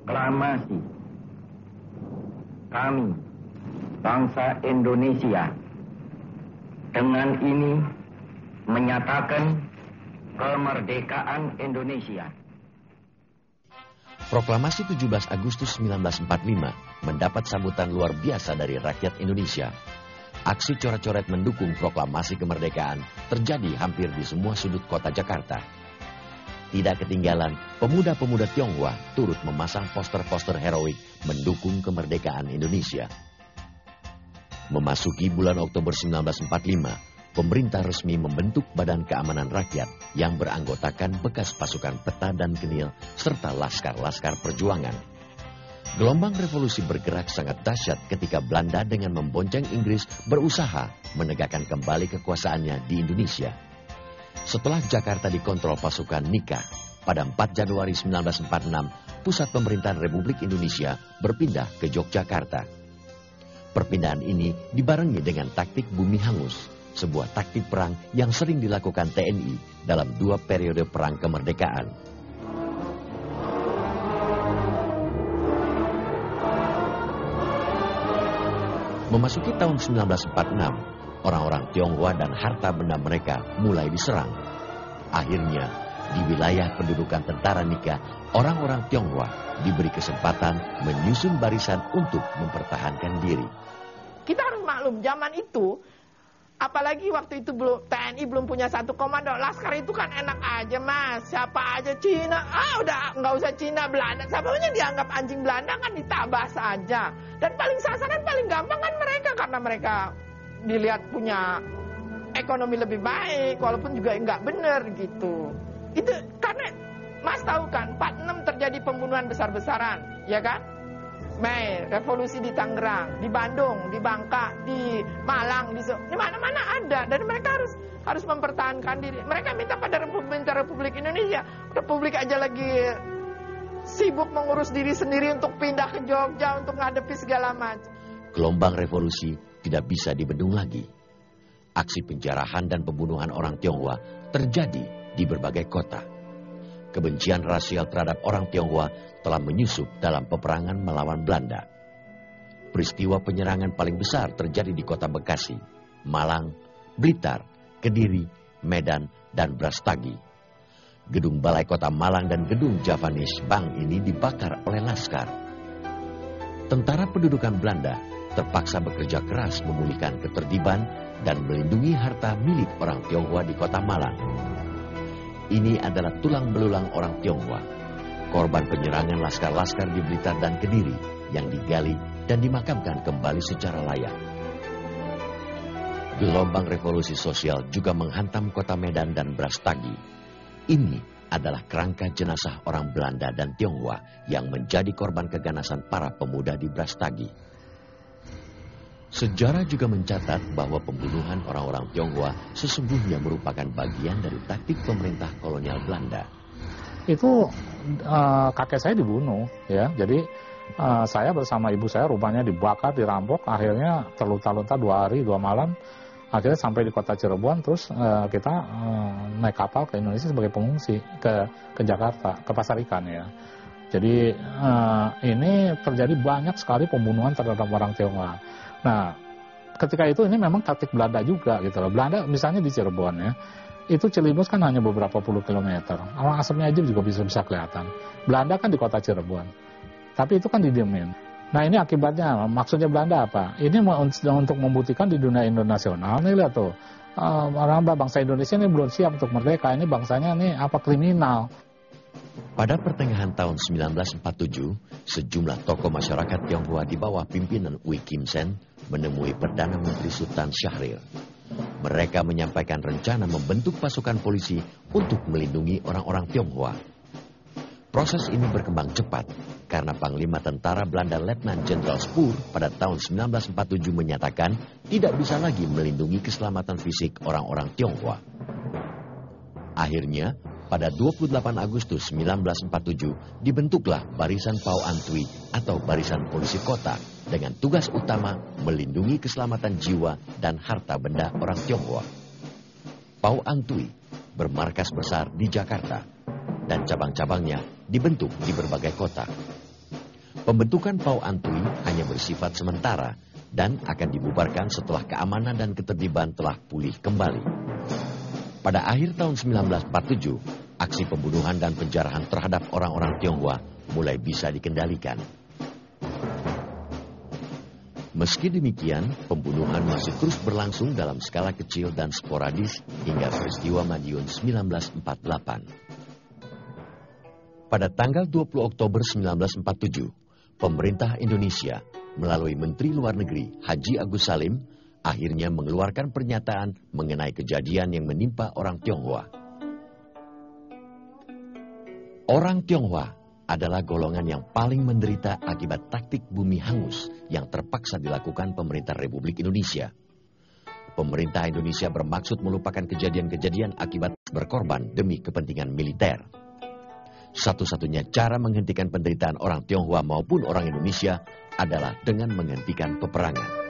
proklamasi kami, bangsa Indonesia, dengan ini menyatakan kemerdekaan Indonesia. Proklamasi 17 Agustus 1945 mendapat sambutan luar biasa dari rakyat Indonesia. Aksi coret-coret mendukung proklamasi kemerdekaan terjadi hampir di semua sudut kota Jakarta. Tidak ketinggalan, pemuda-pemuda Tionghoa turut memasang poster-poster heroik mendukung kemerdekaan Indonesia. Memasuki bulan Oktober 1945, pemerintah resmi membentuk Badan Keamanan Rakyat yang beranggotakan bekas pasukan peta dan kenil serta laskar-laskar perjuangan. Gelombang revolusi bergerak sangat dahsyat ketika Belanda dengan membonceng Inggris berusaha menegakkan kembali kekuasaannya di Indonesia. Setelah Jakarta dikontrol pasukan Nika, pada 4 Januari 1946, pusat pemerintahan Republik Indonesia berpindah ke Yogyakarta. Perpindahan ini dibarengi dengan taktik bumi hangus, sebuah taktik perang yang sering dilakukan TNI dalam 2 periode perang kemerdekaan. Memasuki tahun 1946, orang-orang Tionghoa dan harta benda mereka mulai diserang. Akhirnya, di wilayah pendudukan tentara Nika, orang-orang Tionghoa diberi kesempatan menyusun barisan untuk mempertahankan diri. Kita harus maklum, zaman itu, apalagi waktu itu TNI belum punya satu komando. Laskar itu kan enak aja, Mas. Siapa aja Cina, udah nggak usah Cina, Belanda. Siapanya dianggap anjing Belanda kan ditabas saja. Dan paling sasaran paling gampang kan mereka, karena mereka dilihat punya ekonomi lebih baik, walaupun juga nggak benar gitu. Itu karena Mas tahu kan, 46 terjadi pembunuhan besar-besaran, ya kan? Mei, revolusi di Tangerang, di Bandung, di Bangka, di Malang, di mana-mana ada. Dan mereka harus mempertahankan diri. Mereka minta pada Republik Indonesia. Republik aja lagi sibuk mengurus diri sendiri untuk pindah ke Jogja, untuk ngadepi segala macam. Gelombang revolusi tidak bisa dibendung lagi. Aksi penjarahan dan pembunuhan orang Tionghoa terjadi di berbagai kota. Kebencian rasial terhadap orang Tionghoa telah menyusup dalam peperangan melawan Belanda. Peristiwa penyerangan paling besar terjadi di kota Bekasi, Malang, Blitar, Kediri, Medan, dan Brastagi. Gedung Balai Kota Malang dan gedung Javanese Bank ini dibakar oleh laskar. Tentara pendudukan Belanda terpaksa bekerja keras memulihkan ketertiban dan melindungi harta milik orang Tionghoa di kota Malang. Ini adalah tulang belulang orang Tionghoa, korban penyerangan laskar-laskar di Blitar dan Kediri yang digali dan dimakamkan kembali secara layak. Gelombang revolusi sosial juga menghantam kota Medan dan Brastagi. Ini adalah kerangka jenazah orang Belanda dan Tionghoa yang menjadi korban keganasan para pemuda di Brastagi. Sejarah juga mencatat bahwa pembunuhan orang-orang Tionghoa sesungguhnya merupakan bagian dari taktik pemerintah kolonial Belanda. Itu kakek saya dibunuh, ya. Jadi saya bersama ibu saya rupanya dibakar, dirampok, akhirnya terlunta-lunta 2 hari 2 malam. Akhirnya sampai di kota Cirebon, terus kita naik kapal ke Indonesia sebagai pengungsi ke Jakarta, ke Pasar Ikan, ya. Jadi ini terjadi banyak sekali pembunuhan terhadap orang Tionghoa. Nah, ketika itu ini memang taktik Belanda juga gitu loh. Belanda misalnya di Cirebon, ya, itu Cilimus kan hanya beberapa puluh kilometer. Awang asapnya aja juga bisa kelihatan. Belanda kan di kota Cirebon, tapi itu kan didiemin. Nah, ini akibatnya, maksudnya Belanda apa? Ini untuk membuktikan di dunia internasional, nih lihat tuh, orang bangsa Indonesia ini belum siap untuk merdeka, ini bangsanya nih apa kriminal. Pada pertengahan tahun 1947, sejumlah tokoh masyarakat Tionghoa di bawah pimpinan Ui Kim Sen menemui Perdana Menteri Sultan Syahrir. Mereka menyampaikan rencana membentuk pasukan polisi untuk melindungi orang-orang Tionghoa. Proses ini berkembang cepat karena Panglima Tentara Belanda Letnan Jenderal Spoor pada tahun 1947 menyatakan tidak bisa lagi melindungi keselamatan fisik orang-orang Tionghoa. Akhirnya, pada 28 Agustus 1947 dibentuklah Barisan Pau Antui atau Barisan Polisi Kota dengan tugas utama melindungi keselamatan jiwa dan harta benda orang Tionghoa. Pau Antui bermarkas besar di Jakarta dan cabang-cabangnya dibentuk di berbagai kota. Pembentukan Pau Antui hanya bersifat sementara dan akan dibubarkan setelah keamanan dan ketertiban telah pulih kembali. Pada akhir tahun 1947, aksi pembunuhan dan penjarahan terhadap orang-orang Tionghoa mulai bisa dikendalikan. Meski demikian, pembunuhan masih terus berlangsung dalam skala kecil dan sporadis hingga peristiwa Madiun 1948. Pada tanggal 20 Oktober 1947, pemerintah Indonesia melalui Menteri Luar Negeri Haji Agus Salim akhirnya mengeluarkan pernyataan mengenai kejadian yang menimpa orang Tionghoa. Orang Tionghoa adalah golongan yang paling menderita akibat taktik bumi hangus yang terpaksa dilakukan pemerintah Republik Indonesia. Pemerintah Indonesia bermaksud melupakan kejadian-kejadian akibat berkorban demi kepentingan militer. Satu-satunya cara menghentikan penderitaan orang Tionghoa maupun orang Indonesia adalah dengan menghentikan peperangan.